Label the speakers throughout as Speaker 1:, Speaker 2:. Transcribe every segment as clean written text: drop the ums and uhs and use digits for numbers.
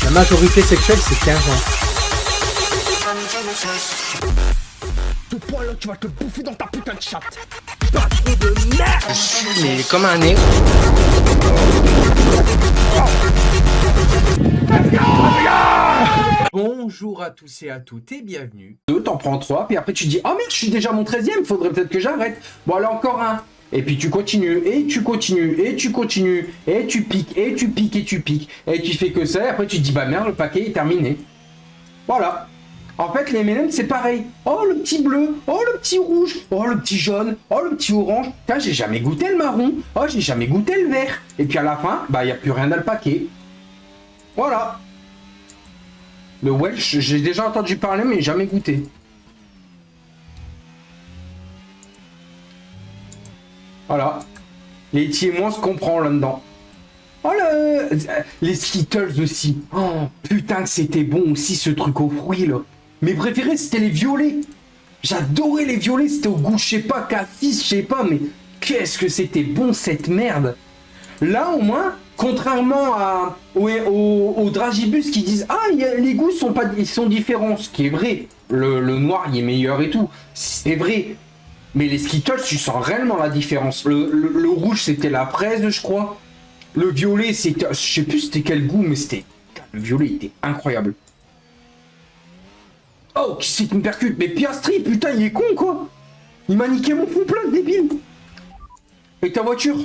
Speaker 1: La majorité sexuelle, c'est 15 ans.
Speaker 2: Ce point là, tu vas te bouffer dans ta putain de chatte. Pas trop de merde.
Speaker 3: Je suis mais comme un nez.
Speaker 4: Bonjour à tous et à toutes et bienvenue. Deux, t'en prends trois, puis après tu dis « Oh merde, je suis déjà mon 13e, faudrait peut-être que j'arrête. » Bon, allez, encore un. Et puis tu continues, et tu continues, et tu continues, et tu piques, et tu piques, et tu piques. Et tu fais que ça, et après tu te dis « Bah merde, le paquet est terminé. » Voilà. En fait, les M&M, c'est pareil. Oh, le petit bleu. Oh, le petit rouge. Oh, le petit jaune. Oh, le petit orange. Putain, j'ai jamais goûté le marron. Oh, j'ai jamais goûté le vert. Et puis à la fin, bah, il n'y a plus rien dans le paquet. Voilà. Le Welsh, j'ai déjà entendu parler, mais jamais goûté. Voilà. Les et moi, on se comprend là-dedans. Oh les Skittles aussi. Oh, putain que c'était bon aussi, ce truc aux fruits, là. Mes préférés, c'était les violets. J'adorais les violets, c'était au goût, je sais pas, cassis, je sais pas, mais qu'est-ce que c'était bon, cette merde. Là, au moins, contrairement aux dragibus qui disent « Ah, les goûts ils sont différents », ce qui est vrai. Le noir, il est meilleur et tout. C'est vrai. Mais les Skittles, tu sens réellement la différence. Le rouge, c'était la fraise, je crois. Le violet, c'était... Je sais plus c'était quel goût, mais c'était... Le violet, il était incroyable. Oh, qui c'est qui me percute? Mais Piastri, putain, il est con, quoi. Il m'a niqué mon fond plat, débile. Et ta voiture?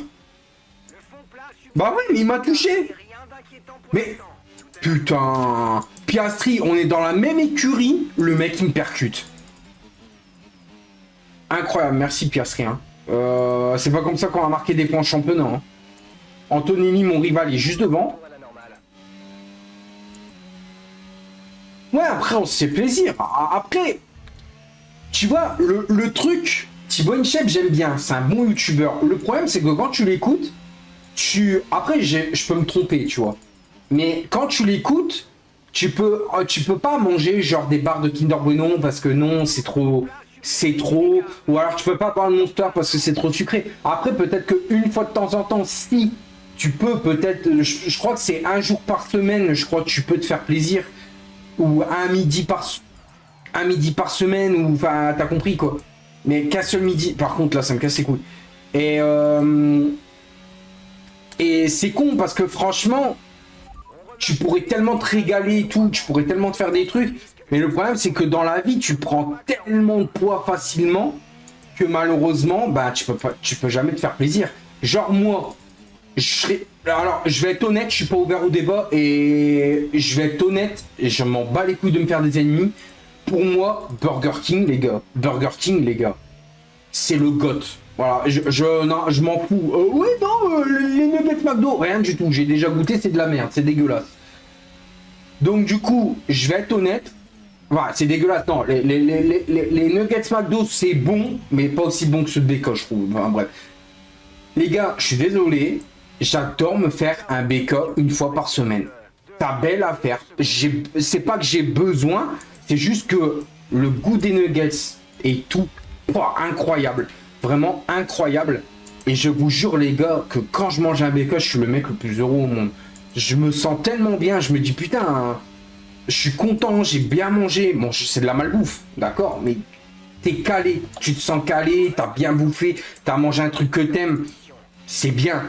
Speaker 4: Bah ouais, mais il m'a touché. Mais... Putain... Piastri, on est dans la même écurie, le mec, il me percute. Incroyable, merci Piastri. Hein. C'est pas comme ça qu'on va marquer des points en championnat. Hein. Antonini, mon rival, il est juste devant. Ouais, après, on se fait plaisir. Après, tu vois, le truc, Thibaut Inchep, j'aime bien. C'est un bon youtubeur. Le problème, c'est que quand tu l'écoutes, Après, je peux me tromper, tu vois. Mais quand tu l'écoutes, tu peux pas manger genre des barres de Kinder Bueno parce que non, c'est trop... Ou alors tu peux pas boire de Monster parce que c'est trop sucré. Après, peut-être qu'une fois de temps en temps, si tu peux peut-être... Je crois que c'est un jour par semaine, je crois que tu peux te faire plaisir. Ou un midi par semaine, ou enfin, t'as compris quoi. Mais qu'un seul midi, par contre là, ça me casse les couilles. Et c'est con parce que franchement, tu pourrais tellement te régaler et tout, tu pourrais tellement te faire des trucs. Mais le problème, c'est que dans la vie, tu prends tellement de poids facilement que malheureusement, bah, tu peux jamais te faire plaisir. Genre moi, alors, je vais être honnête, je suis pas ouvert au débat et je vais être honnête, et je m'en bats les couilles de me faire des ennemis. Pour moi, Burger King, les gars, c'est le GOAT. Voilà, je m'en fous. Oui, non, les nuggets McDo, rien du tout. J'ai déjà goûté, c'est de la merde, c'est dégueulasse. Donc du coup, je vais être honnête. Voilà, c'est dégueulasse. Non, les nuggets McDo, c'est bon, mais pas aussi bon que ceux de BK, je trouve. Enfin, bref. Les gars, je suis désolé. J'adore me faire un BK une fois par semaine. T'as belle affaire. C'est pas que j'ai besoin, c'est juste que le goût des nuggets est tout incroyable. Vraiment incroyable. Et je vous jure, les gars, que quand je mange un BK, je suis le mec le plus heureux au monde. Je me sens tellement bien. Je me dis, putain, je suis content, j'ai bien mangé. Bon, c'est de la malbouffe, d'accord, mais t'es calé. Tu te sens calé, t'as bien bouffé, t'as mangé un truc que t'aimes. C'est bien.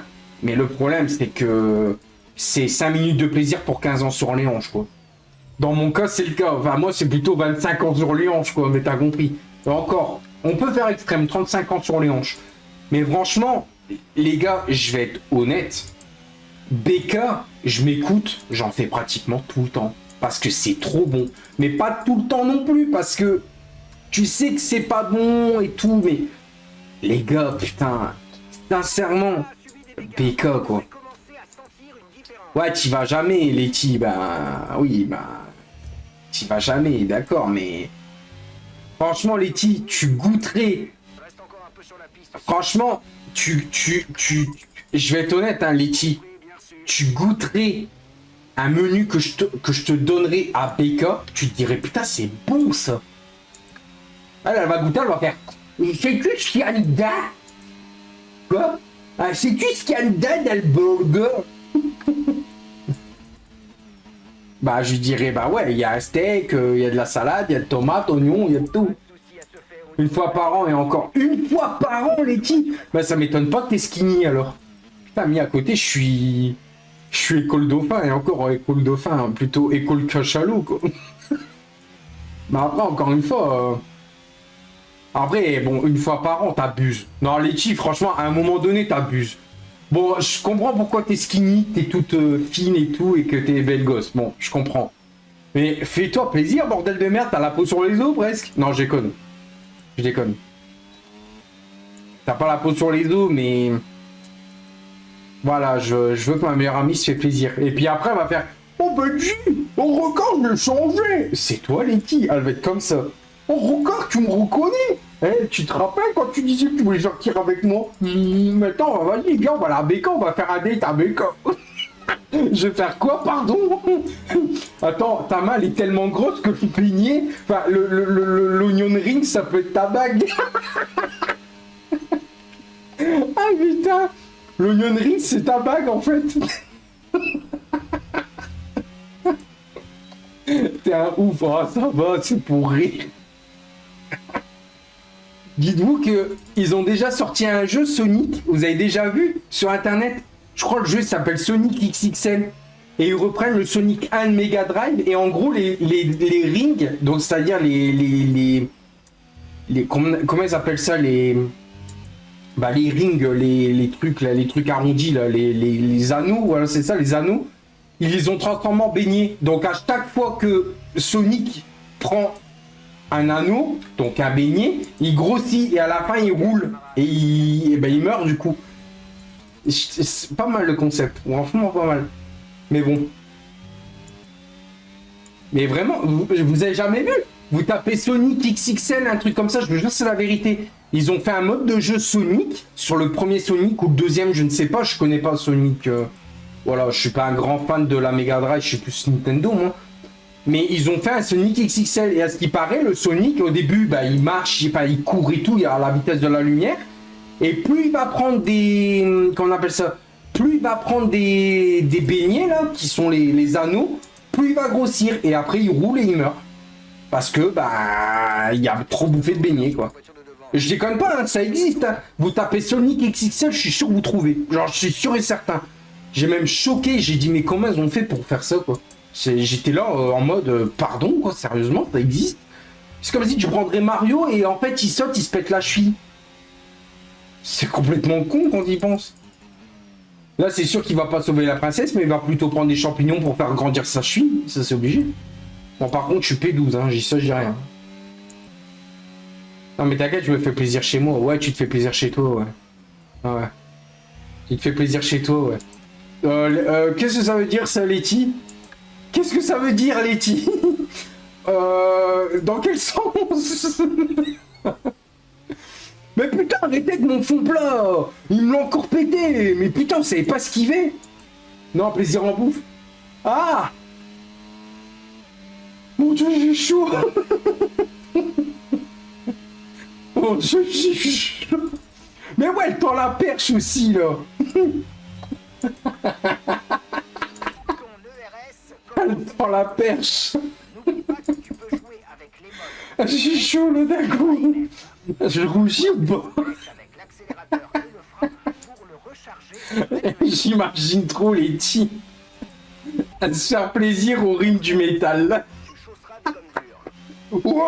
Speaker 4: Mais le problème, c'est que c'est 5 minutes de plaisir pour 15 ans sur les hanches, quoi. Dans mon cas, c'est le cas. Enfin, moi, c'est plutôt 25 ans sur les hanches, quoi. Mais t'as compris. Et encore, on peut faire extrême, 35 ans sur les hanches. Mais franchement, les gars, je vais être honnête. BK, je m'écoute, j'en fais pratiquement tout le temps. Parce que c'est trop bon. Mais pas tout le temps non plus, parce que tu sais que c'est pas bon et tout. Mais les gars, putain, sincèrement... BK quoi. Ouais, t'y vas jamais, Letty. Bah oui, bah t'y vas jamais, d'accord, mais franchement, Letty, tu goûterais. Franchement, je vais être honnête, hein, Letty. Tu goûterais un menu que je te donnerais à BK, tu te dirais putain, c'est bon ça. Elle va goûter, elle va faire. C'est que ce qu'il y a dedans. Quoi? Ah, sais-tu ce qu'il y a dedans dans le burger? Bah, je lui dirais, bah ouais, il y a un steak, il y a de la salade, il y a de tomates, oignons, il y a de tout. Une fois par an, et encore une fois par an, Letty. Bah, ça m'étonne pas que t'es skinny, alors. Putain, mis à côté, je suis école dauphin, et encore école dauphin, hein, plutôt école cachalot, quoi. Mais après, encore une fois... Après, bon, une fois par an, t'abuses. Non, Letty, franchement, à un moment donné, t'abuses. Bon, je comprends pourquoi t'es skinny, t'es toute fine et tout, et que t'es belle gosse. Bon, je comprends. Mais fais-toi plaisir, bordel de merde, t'as la peau sur les os, presque. Non, je déconne. Je déconne. T'as pas la peau sur les os, mais... Voilà, je veux que ma meilleure amie se fait plaisir. Et puis après, elle va faire... Oh ben dis, au record, je l'ai changé. C'est toi, Letty, elle va être comme ça. Oh, record, tu me reconnais. Eh, tu te rappelles quand tu disais que tu voulais sortir avec moi? Maintenant, vas-y, viens, on va à la Béca, on va faire un date à Béca. Je vais faire quoi, pardon? Attends, ta main, elle est tellement grosse que le beignet... Enfin, l'onion ring, ça peut être ta bague. Ah, putain. L'onion ring, c'est ta bague, en fait. T'es un ouf. Oh, ça va, c'est pour rire. Dites-vous qu'ils ont déjà sorti un jeu Sonic, vous avez déjà vu sur internet? Je crois que le jeu s'appelle Sonic XXL. Et ils reprennent le Sonic 1 de Mega Drive. Et en gros, les rings, donc c'est-à-dire comment ils appellent ça, les rings, les trucs là, les trucs arrondis là, les anneaux, voilà, c'est ça, les anneaux. Ils les ont transformés en beignets. Donc à chaque fois que Sonic prend un anneau, donc un beignet, il grossit et à la fin il roule et il meurt du coup. C'est pas mal le concept, franchement pas mal. Mais bon. Mais vraiment, vous avez jamais vu? Vous tapez Sonic XXL, un truc comme ça, je vous jure c'est la vérité. Ils ont fait un mode de jeu Sonic sur le premier Sonic ou le deuxième, je ne sais pas, je connais pas Sonic. Voilà, je suis pas un grand fan de la Mega Drive, je suis plus Nintendo moi. Mais ils ont fait un Sonic XXL et à ce qui paraît, le Sonic au début, bah, il marche, il court et tout, il est à la vitesse de la lumière. Et plus il va prendre des... Comment on appelle ça? Plus il va prendre des beignets là, qui sont les anneaux, plus il va grossir. Et après il roule et il meurt. Parce que bah il y a trop bouffé de beignets quoi. Je déconne pas, hein, ça existe. Hein. Vous tapez Sonic XXL, je suis sûr que vous trouvez. Genre je suis sûr et certain. J'ai même choqué, j'ai dit mais comment ils ont fait pour faire ça quoi? J'étais là en mode pardon quoi, sérieusement, ça existe? C'est comme si tu prendrais Mario et en fait il saute, il se pète la cheville. C'est complètement con quand il pense. Là c'est sûr qu'il va pas sauver la princesse, mais il va plutôt prendre des champignons pour faire grandir sa cheville, ça c'est obligé. Bon par contre je suis P12, hein, ça j'ai rien. Non mais t'inquiète, je me fais plaisir chez moi, ouais tu te fais plaisir chez toi, ouais. Ouais. Tu te fais plaisir chez toi, ouais. Qu'est-ce que ça veut dire ça, Letty? Qu'est-ce que ça veut dire, Letty? Dans quel sens? Mais putain, arrêtez avec mon fond plat! Il me l'a encore pété! Mais putain, vous savez pas esquiver? Non, plaisir en bouffe. Ah! Mon dieu, j'ai chaud! Mon dieu, j'ai chaud! Mais ouais, elle tend la perche aussi, là! Elle tend la perche! J'ai chaud, là, d'un coup! Je rougis ou pas? J'imagine trop Letty à se faire plaisir au rythme du métal. Wow.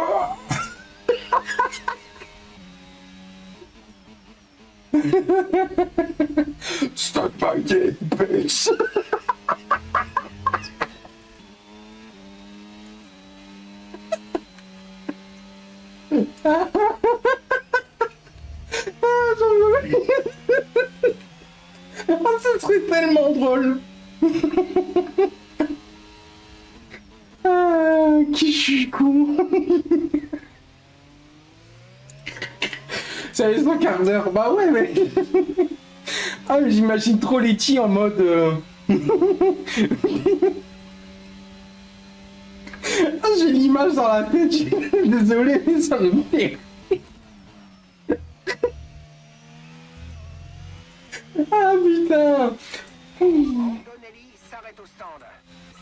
Speaker 4: Stop baguette, bitch. Ah, ça serait tellement drôle. Ah, qui je suis con. Ça laisse un quart d'heure. Bah ouais, mais... Ah, mais j'imagine trop Letty en mode... Ah, j'ai l'image dans la tête. Désolé, mais ça me fait... Ah putain.
Speaker 2: Antonelli s'arrête au stand.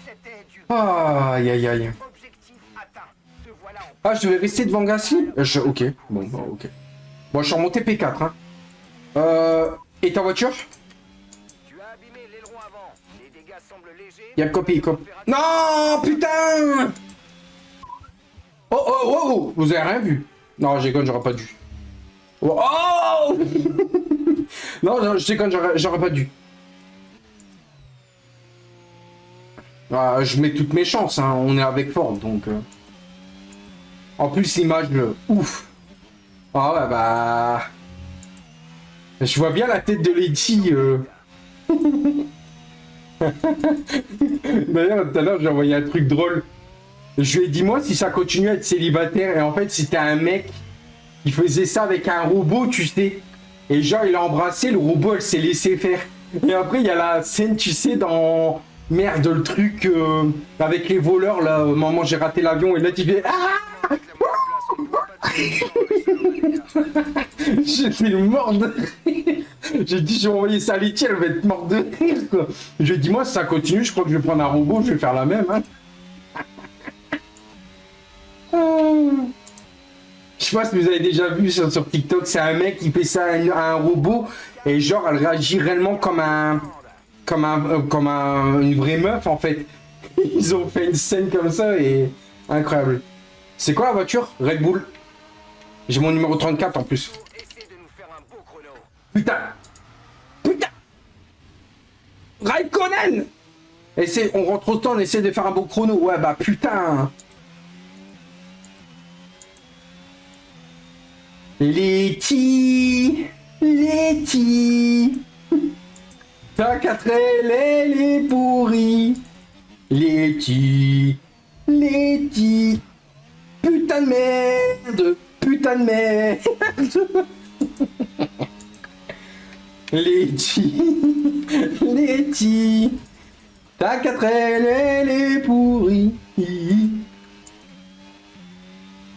Speaker 2: C'était du
Speaker 4: Aïe aïe aïe.
Speaker 2: objectif atteint. Te voilà en...
Speaker 4: Ah, je devais rester devant Gasly. Ok, bon, bah, ok. Bon, je suis remonté P4, hein. Et ta voiture?
Speaker 2: Tu as abîmé l'aileron avant. Les dégâts semblent légers.
Speaker 4: Y'a copie, cop. Non, putain. Oh, oh, oh, oh. Vous avez rien vu? Non, je déconne, j'aurais pas dû. Oh, oh. Non, je déconne, j'aurais pas dû. Ah, je mets toutes mes chances, hein. On est avec Ford, donc... En plus, l'image, ouf. Ah ouais, bah... Je vois bien la tête de Letty. D'ailleurs, tout à l'heure, j'ai envoyé un truc drôle. Je lui ai dit, moi, si ça continue à être célibataire, et en fait, c'était un mec qui faisait ça avec un robot, tu sais. Et genre, il a embrassé, le robot, elle s'est laissé faire. Et après, il y a la scène, tu sais, dans... Merde, le truc avec les voleurs, là, maman, j'ai raté l'avion, et là, tu fais... Ah. J'étais mort de rire. J'ai dit, j'ai envoyé ça à Letty, elle va être morte de rire, quoi. Je lui ai dit, moi, si ça continue, je crois que je vais prendre un robot, je vais faire la même, hein. Je sais pas si vous avez déjà vu sur TikTok, c'est un mec qui fait ça à un robot, et genre, elle réagit réellement comme une vraie meuf, en fait. Ils ont fait une scène comme ça, et incroyable. C'est quoi la voiture? Red Bull. J'ai mon numéro 34 en plus.
Speaker 2: Essaie de nous faire un beau chrono.
Speaker 4: Putain. Putain. Raikkonen. On rentre au temps, on essaie de faire un beau chrono. Ouais, bah putain. Letty. Ta 4 elle est pourrie. Letty. Putain de merde. Putain de merde. Letty. Ta 4L, elle est pourrie. Je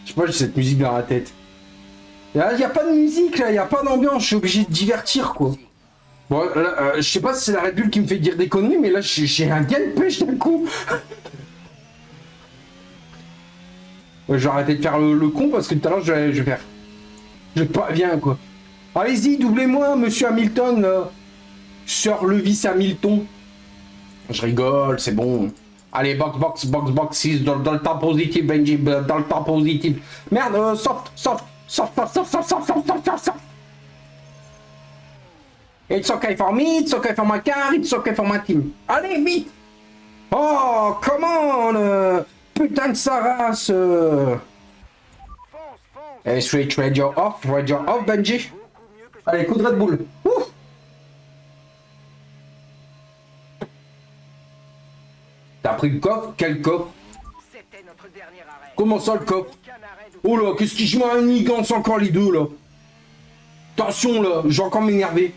Speaker 4: sais pas, j'ai cette musique dans la tête. Y a pas de musique là, y a pas d'ambiance, je suis obligé de divertir quoi. Bon, là, je sais pas si c'est la Red Bull qui me fait dire des conneries, mais là j'ai un gain de pêche d'un coup. Ouais, je vais arrêter de faire le con parce que tout à l'heure je vais faire. Je pas bien quoi. Allez-y, doublez-moi, monsieur Hamilton, Sir Lewis Hamilton. Je rigole, c'est bon. Allez, box, dans le temps positif, Benji, dans le temps positif. Merde, soft. It's okay for me, it's okay for my car, it's okay for my team. Allez, vite. Oh, come on, putain de sa race. Hey, straight radio off, Benji. Allez, coup de Red Bull. Ouh. T'as pris le coffre? Quel coffre?
Speaker 2: C'était notre dernier arrêt.
Speaker 4: Comment ça le coffre?
Speaker 2: Aucun arrêt de...
Speaker 4: Oh là, qu'est-ce qui je m'enigance encore les deux là? Attention là, je vais encore m'énerver.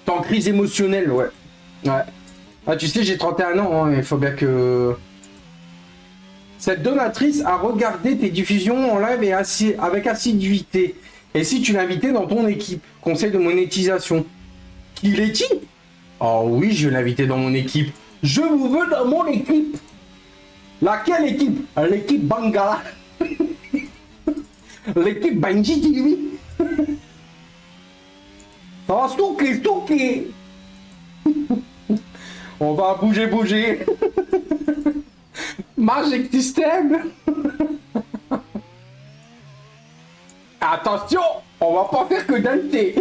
Speaker 4: T'es en crise émotionnelle, ouais. Ah, tu sais, j'ai 31 ans, hein, il faut bien que... Cette donatrice a regardé tes diffusions en live et avec assiduité. Et si tu l'invitais dans ton équipe? Conseil de monétisation. Qui est-il? Oh oui, je vais l'inviter dans mon équipe. Je vous veux dans mon équipe. Laquelle équipe? L'équipe Bangala. L'équipe Benji TV. Ça va stouker. On va bouger. Magic System. Attention, on va pas faire que danser.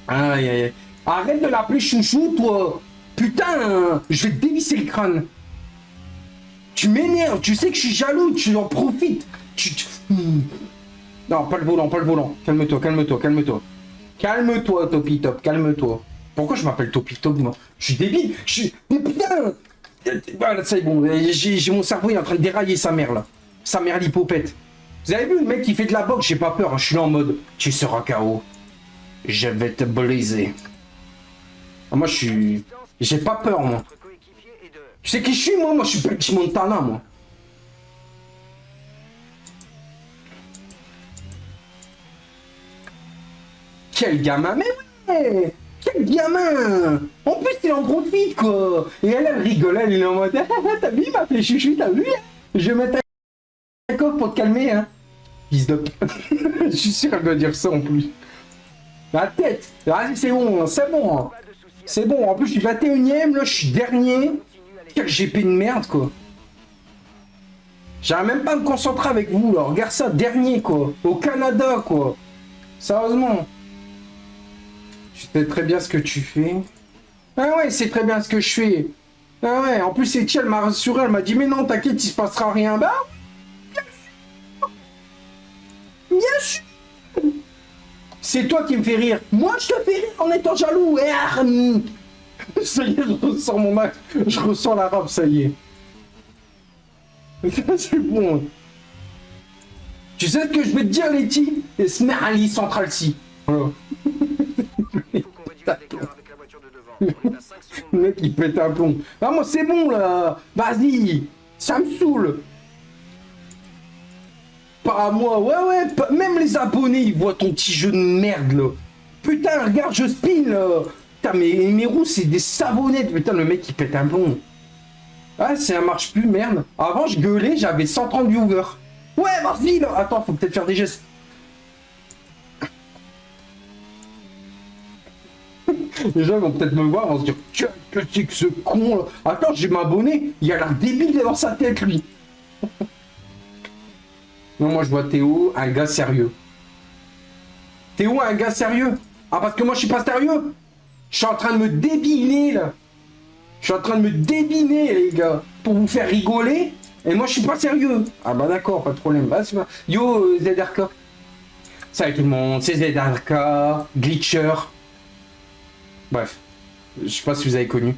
Speaker 4: Aïe. Arrête de l'appeler chouchou, toi. Putain, je vais te dévisser le crâne. Tu m'énerves, tu sais que je suis jaloux, tu en profites. Non, pas le volant. Calme-toi. Calme-toi, Topi Top, calme-toi. Pourquoi je m'appelle Topi Top, moi? Je suis débile, Mais putain. Voilà, ça y est, bon, j'ai mon cerveau, il est en train de dérailler sa mère, là. Sa mère l'hypopète. Vous avez vu, le mec qui fait de la boxe, j'ai pas peur, hein, je suis là en mode, tu seras KO. Je vais te briser. Ah, moi, j'ai pas peur, moi. Tu sais qui je suis, moi? Moi, je suis Petit Montana, moi. quel gamin, mais ouais, quel gamin. En plus, il en profite, quoi. Et elle rigole, elle est en mode, ah, t'as vu, il m'a fait chouchou, t'as vu? Je vais mettre un coq pour te calmer, hein. Fils de... Je suis sûr qu'elle doit dire ça en plus. La tête. Vas-y, c'est bon, c'est bon. Hein. C'est bon, en plus, je suis 21ème, là, je suis dernier. Quel GP de merde, quoi. J'arrive même pas à me concentrer avec vous, là. Regarde ça, dernier, quoi. Au Canada, quoi. Sérieusement. Tu sais très bien ce que tu fais. Ah ouais, c'est très bien ce que je fais. Ah ouais, en plus, Etienne m'a rassuré, elle m'a dit, mais non, t'inquiète, il se passera rien. Bah, bien sûr. C'est toi qui me fais rire. Moi, je te fais rire en étant jaloux. Ça y est, je ressens mon max. Je ressens l'arabe, ça y est. C'est bon. Tu sais ce que je vais te dire, Letty? Smali Central C. Voilà. Le mec, il pète un plomb. Ah, moi, c'est bon, là. Vas-y. Ça me saoule. Pas à moi. Ouais. Même les abonnés, ils voient ton petit jeu de merde, là. Putain, regarde, je spin, là. Putain, mes roues, c'est des savonnettes. Putain, le mec, il pète un plomb. Ah, ça marche plus, merde. Avant, je gueulais, j'avais 130 viewers. Ouais, vas-y, là. Attends, faut peut-être faire des gestes. Les gens vont peut-être me voir, vont se dire, que c'est que ce con, là. Attends, j'ai m'abonner. Il a l'air débile dans sa tête, lui. Non, moi, je vois Théo, un gars sérieux. Théo, un gars sérieux. Ah, parce que moi, je suis pas sérieux. Je suis en train de me débiner, là. Je suis en train de me débiner, les gars, pour vous faire rigoler. Et moi, je suis pas sérieux. Ah bah d'accord, pas de problème. Bah, c'est pas... Yo, ZRK. Salut tout le monde, c'est ZRK, Glitcher. Bref, je sais pas si vous avez connu.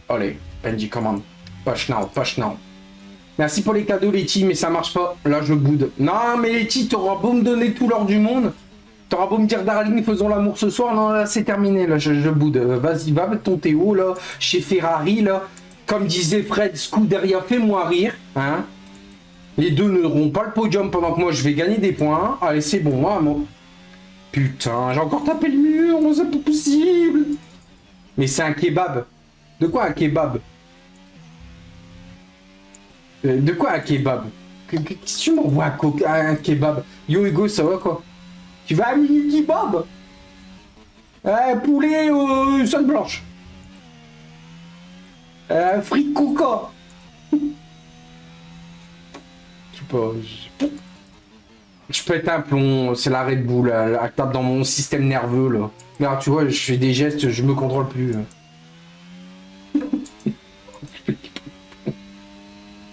Speaker 4: Allez, Benji commande. Push now. Merci pour les cadeaux, Letty, mais ça marche pas. Là, je boude. Non, mais Letty, t'auras beau me donner tout l'or du monde. T'auras beau me dire, Darling, faisons l'amour ce soir. Non, là, c'est terminé. Là, je boude. Vas-y, va avec ton Théo, là, chez Ferrari, là. Comme disait Fred Scuderia, fais-moi rire. Hein. Les deux n'auront pas le podium pendant que moi, je vais gagner des points. Allez, c'est bon, moi. Putain, j'ai encore tapé le mur. C'est pas possible. Mais c'est un kebab. De quoi un kebab? De quoi un kebab? Qu'est-ce que tu m'envoies un kebab? Yo, Hugo, ça va, quoi? Tu vas à mini kebab? Poulet sauce blanche. Frites coca. Je sais pas. Je pète un plomb, c'est la Red Bull, elle tape dans mon système nerveux, là. Regarde, tu vois, je fais des gestes, je me contrôle plus.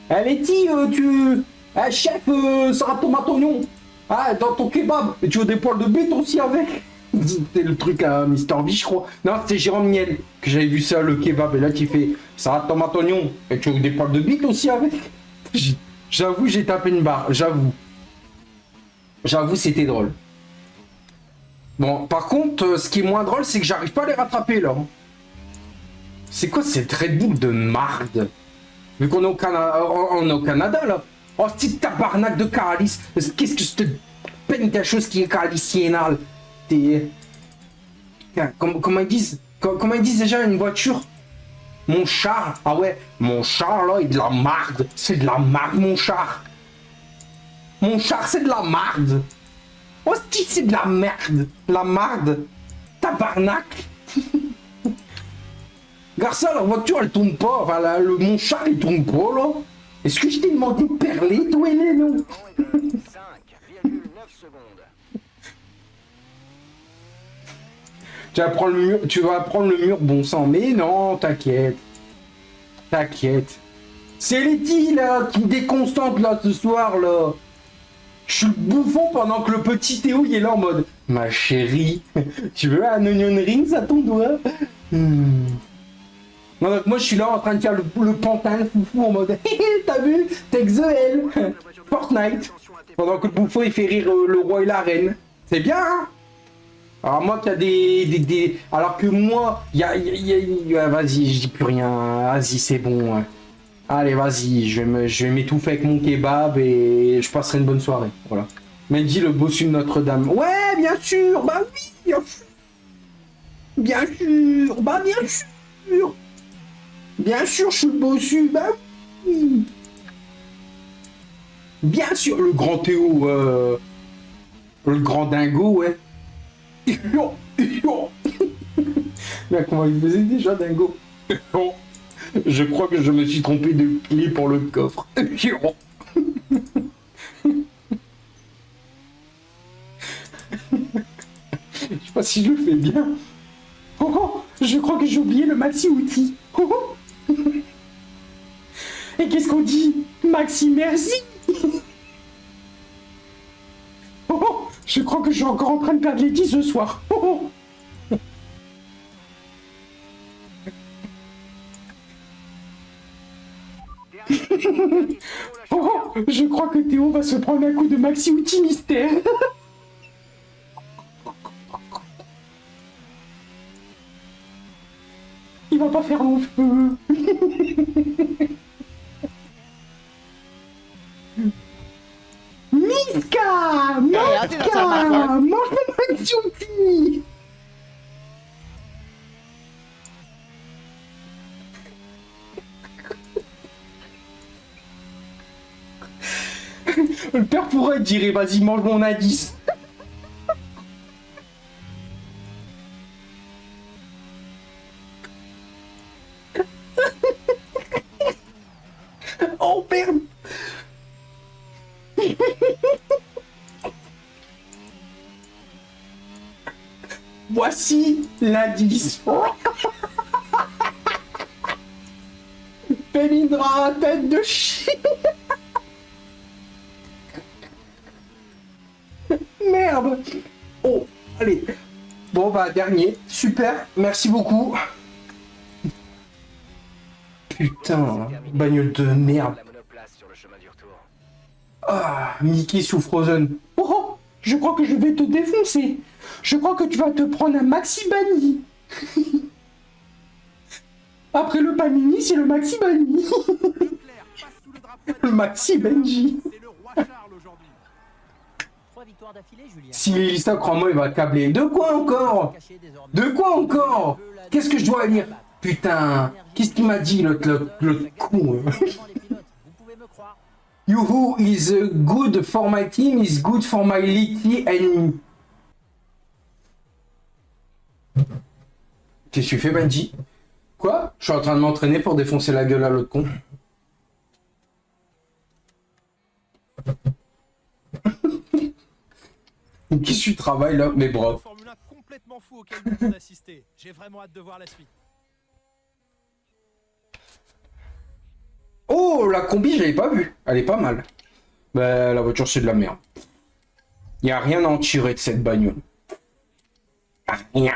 Speaker 4: Letty, chef, Sarah tomate oignon. Ah, dans ton kebab. Et tu veux des poils de bête aussi avec? C'était le truc à Mister V, je crois. Non, c'était Jérôme Niel que j'avais vu ça, le kebab. Et là, tu fais Sarah tomate oignon. Et tu veux des poils de bête aussi avec? J'avoue, j'ai tapé une barre, j'avoue. J'avoue, c'était drôle. Bon, par contre, ce qui est moins drôle, c'est que j'arrive pas à les rattraper, là. C'est quoi cette Red Bull de marde? Vu qu'on est au Canada, là. Oh, petit tabarnak de calice. Qu'est-ce que je te peine quelque chose qui est caliciénal? T'es... Comment ils disent? Comment ils disent déjà une voiture? Mon char. Ah ouais, mon char, là, il est de la marde. C'est de la marde, mon char. Mon char, c'est de la marde. Oh, c'est de la merde. La marde. Tabarnak. Garçon, la voiture, elle tourne pas. Enfin, mon char, il tourne pas, là. Est-ce que je t'ai demandé de perler, toi, non? Tu vas prendre le mur, bon sang. Mais non, t'inquiète. T'inquiète. C'est Letty, là, qui me déconstante, là, ce soir, là. Je suis le bouffon pendant que le petit Théo, il est là en mode « Ma chérie, tu veux un onion rings à ton doigt ?» Non, donc moi, je suis là en train de faire le pantin, le foufou, en mode « T'as vu? Take the L Fortnite !» Pendant que le bouffon, il fait rire le roi et la reine. C'est bien, hein? Alors moi, qu'il y a des... Alors que moi, il y a... Vas-y, je dis plus rien. Vas-y, c'est bon. Allez, vas-y, je vais m'étouffer avec mon kebab et je passerai une bonne soirée. Voilà. Mendy, le bossu de Notre-Dame. Ouais, bien sûr. Bah oui, bien sûr. Bien sûr. Bah bien sûr. Bien sûr, je suis le bossu. Bah oui. Bien sûr, le grand Théo. Le grand dingo, ouais. Mais comment il faisait déjà, dingo? Je crois que je me suis trompé de clé pour le coffre. Je sais pas si je le fais bien. Oh, oh, je crois que j'ai oublié le maxi outil. Oh, oh. Et qu'est-ce qu'on dit? Maxi merci. Oh, oh, je crois que je suis encore en train de perdre les 10 ce soir. Oh, oh. Oh, je crois que Théo va se prendre un coup de maxi outil mystère. Il va pas faire long feu. Miska, Miska, mange mon maxi outil. Le père pourrait dire, vas-y, mange mon indice. Oh merde. Voici l'indice. Pélindra, tête de chien. Merde. Oh, allez. Bon, bah, dernier. Super. Merci beaucoup. Putain, bagnole de merde. Ah, Mickey sous Frozen. Oh, oh, je crois que je vais te défoncer. Je crois que tu vas te prendre un maxi banni. Après le panini, c'est le maxi banni. Le maxi Benji. Si Lilista croit moi, il va câbler. De quoi encore? De quoi encore? Qu'est-ce que je dois lire? Putain, qu'est-ce qu'il m'a dit l'autre con? You who is good for my team is good for my little enemy. Qu'est-ce que tu fais, Benji? Quoi? Je suis en train de m'entraîner pour défoncer la gueule à l'autre con. Qu'est-ce que tu travailles là? Mais bro.
Speaker 3: Formula complètement fou auquel nous avons assisté. J'ai vraiment hâte de voir la suite.
Speaker 4: Oh, la combi, je l'avais pas vue. Elle est pas mal. Bah, la voiture, c'est de la merde. Y a rien à en tirer de cette bagnole. Rien.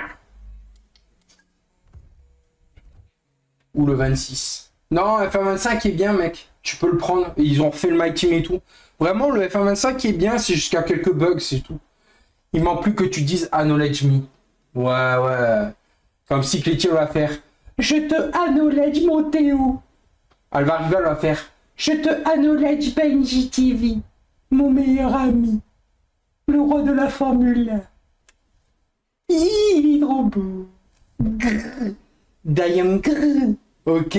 Speaker 4: Ou le 26. Non, F125 est bien, mec. Tu peux le prendre. Ils ont refait le My Team et tout. Vraiment, le F125 est bien, c'est jusqu'à quelques bugs, c'est tout. Il manque plus que tu dises acknowledge me. Ouais, ouais. Comme si Cléty va faire je te acknowledge mon Théo. Elle va arriver, elle va faire je te acknowledge Benji TV. Mon meilleur ami. Le roi de la Formule 1. Il est trop beau. Grrr. Diane grrr. Ok.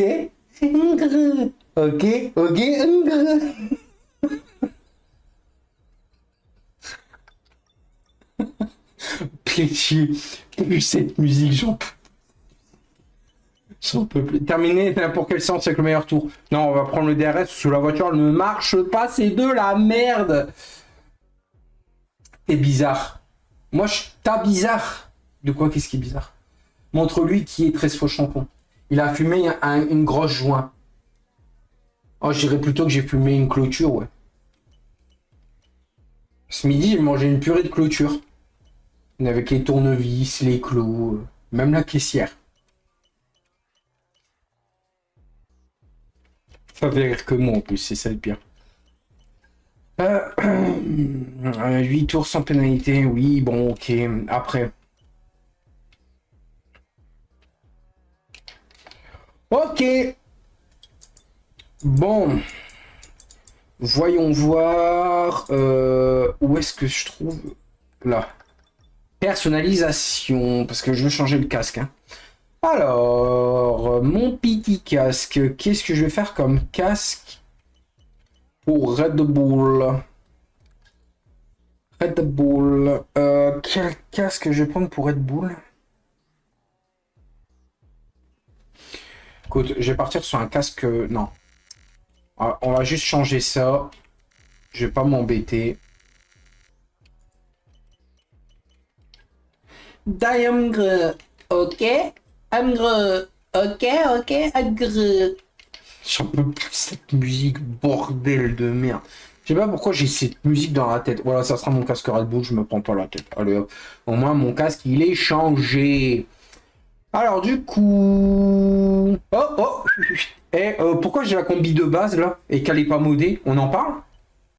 Speaker 4: Grrr. Ok, ok. Grrr. Cléty, plus cette musique, j'en peux plus. Terminé, pour quel sens avec le meilleur tour? Non, on va prendre le DRS sous la voiture, elle ne marche pas, c'est de la merde. T'es bizarre. Moi, t'as bizarre. De quoi? Qu'est-ce qui est bizarre? Montre-lui qui est 13 fois champion. Il a fumé une grosse joint. Oh, je dirais plutôt que j'ai fumé une clôture, ouais. Ce midi, j'ai mangé une purée de clôture. Avec les tournevis, les clous, même la caissière. Ça fait rire que moi en plus, c'est ça le pire. 8 tours sans pénalité, oui, bon, ok. Après. Ok. Bon. Voyons voir. Où est-ce que je trouve? Là. Personnalisation. Parce que je veux changer le casque. Hein. Alors, mon petit casque. Qu'est-ce que je vais faire comme casque pour Red Bull? Red Bull. Quel casque je vais prendre pour Red Bull? Écoute, je vais partir sur un casque... Non. On va juste changer ça. Je vais pas m'embêter. Diamgre. Ok. Amgre. Ok, agre. J'en peux plus cette musique, bordel de merde. Je sais pas pourquoi j'ai cette musique dans la tête. Voilà, ça sera mon casque Red Bull, je me prends pas la tête. Allez hop. Au moins mon casque il est changé. Alors du coup... Oh. Et pourquoi j'ai la combi de base là et qu'elle est pas modée? On en parle?